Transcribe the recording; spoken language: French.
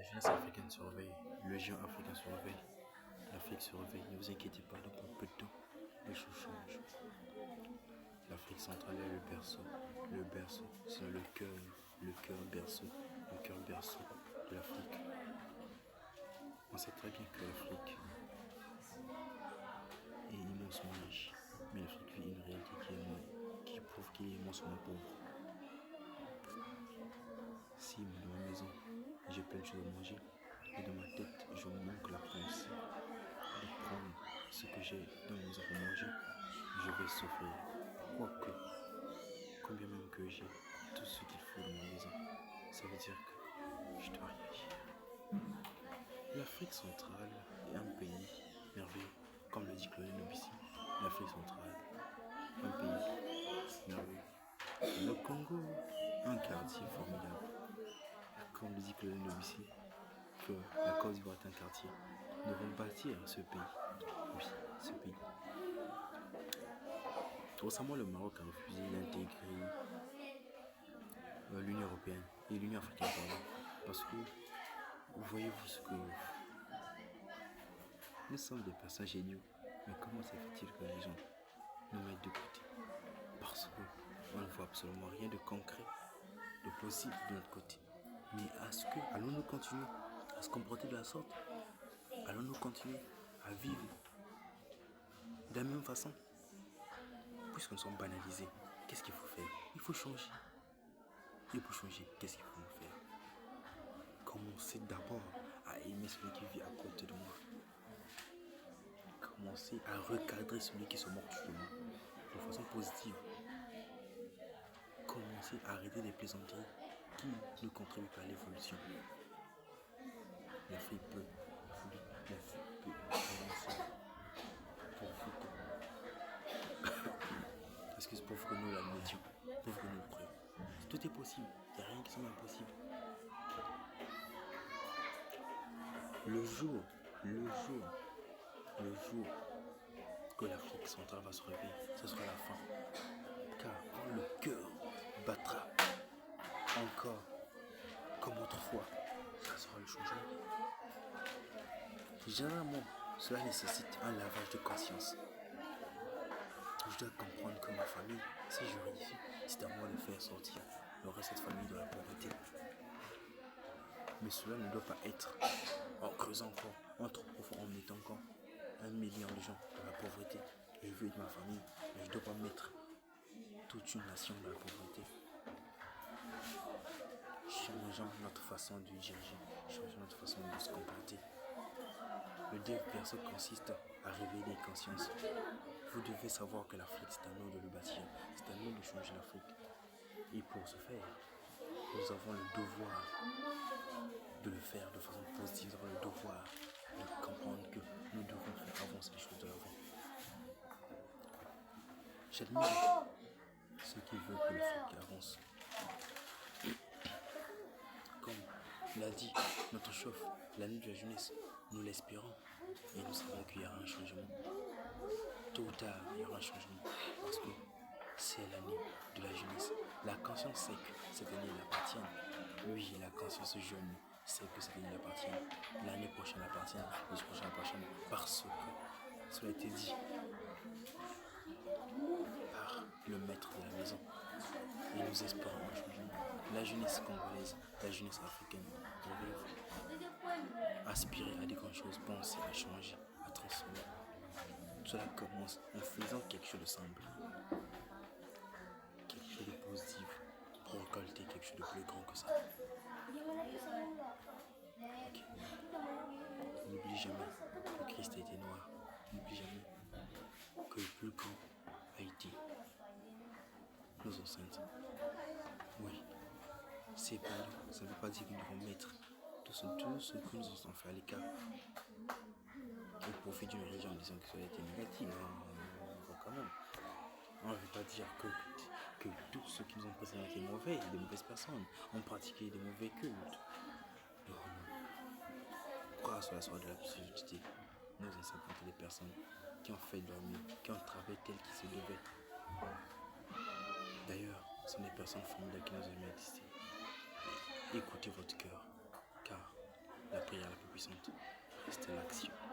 jeunesse africaine se réveille, le géant africain se réveille, l'Afrique se réveille, ne vous inquiétez pas, dans peu de temps, les choses changent. L'Afrique centrale est le berceau, c'est le cœur berceau de l'Afrique. On sait très bien que l'Afrique est immensement riche, mais l'Afrique vit une réalité qui prouve qu'il est immensement pauvre. Si dans ma maison, j'ai plein de choses à manger, et dans ma tête, je manque la pensée de prendre ce que j'ai dans ma maison pour manger, je vais souffrir. Quoique, combien même que j'ai tout ce qu'il faut dans ma maison, ça veut dire que je dois réagir. L'Afrique centrale est un pays merveilleux, comme le dit Claude Nobissi. L'Afrique centrale, un pays merveilleux. Le Congo, un quartier formidable. Comme le dit Claude Nobissi, que la Côte d'Ivoire est un quartier. Nous devons bâtir ce pays. Oui, ce pays. Récemment, le Maroc a refusé d'intégrer l'Union européenne et l'Union africaine, pardon, parce que voyez-vous ce que nous sommes des personnes géniaux, mais comment se fait-il que les gens nous mettent de côté? Parce qu'on ne voit absolument rien de concret, de possible de notre côté. Mais allons-nous continuer à se comporter de la sorte? Allons-nous continuer à vivre de la même façon? Puisque nous sommes banalisés, qu'est-ce qu'il faut faire? Il faut changer. Et pour changer, qu'est-ce qu'il faut faire? Commencer d'abord à aimer celui qui vit à côté de moi. Commencer à recadrer celui qui se moque de moi de façon positive. Commencer à arrêter des plaisanteries qui ne contribuent pas à l'évolution. L'Afrique peut avancer pour que nous l'admettions, pour que nous le croyons. Tout est possible, il n'y a rien qui semble impossible. Le jour que l'Afrique centrale va se réveiller, ce sera la fin. Car quand le cœur battra encore comme autrefois, ça sera le changement. Généralement, cela nécessite un lavage de conscience. Je dois comprendre que ma famille, si je réussis, c'est à moi de faire sortir le reste de cette famille de la pauvreté. Mais cela ne doit pas être en creusant encore, en trop profond, en mettant encore 1 million de gens dans la pauvreté. Je veux être ma famille, mais je ne dois pas mettre toute une nation dans la pauvreté. Changeons notre façon de diriger, changeons notre façon de se comporter. Le dev perso consiste à réveiller les consciences. Vous devez savoir que l'Afrique, c'est à nous de le bâtir, c'est à nous de changer l'Afrique. Et pour ce faire, nous avons le devoir de le faire de façon positive, nous avons le devoir de comprendre que nous devons faire avancer les choses de l'avant. J'admire ceux qui veulent que l'Afrique avance. Comme l'a dit notre chef, l'année de la jeunesse, nous l'espérons et nous savons qu'il y aura un changement. Tôt ou tard, il y aura un changement parce que c'est l'année de la jeunesse. La conscience sait que cette année l'appartient. Oui, la conscience jeune sait que cette année l'appartient. L'année prochaine l'appartient, l'année prochaine l'appartient parce que cela a été dit par le maître de la maison. Et nous espérons un changement. La jeunesse congolaise, la jeunesse africaine, aspirer à des grandes choses, penser à changer, à transformer. Cela commence en faisant quelque chose de simple, quelque chose de positif, pour récolter quelque chose de plus grand que ça. Okay. N'oublie jamais que Christ a été noir. N'oublie jamais que le plus grand a été nos enceintes. Oui, c'est pas nous. Ça ne veut pas dire que nous devons mettre tout ce que nous avons fait à l'écart au profit d'une religion en disant que ça a été négatif. Non, quand même. On ne veut pas dire que tous ceux qui nous ont précédés étaient mauvais, des mauvaises personnes, ont pratiqué des mauvais cultes. Non. Croire sur la soirée de la subtilité, nous anciens étaient des personnes qui ont fait de leur mieux, qui ont travaillé tel qu'ils se devaient. D'ailleurs, ce sont des personnes formidables qui n'ont jamais existé. Écoutez votre cœur, car puissante. Reste à l'action.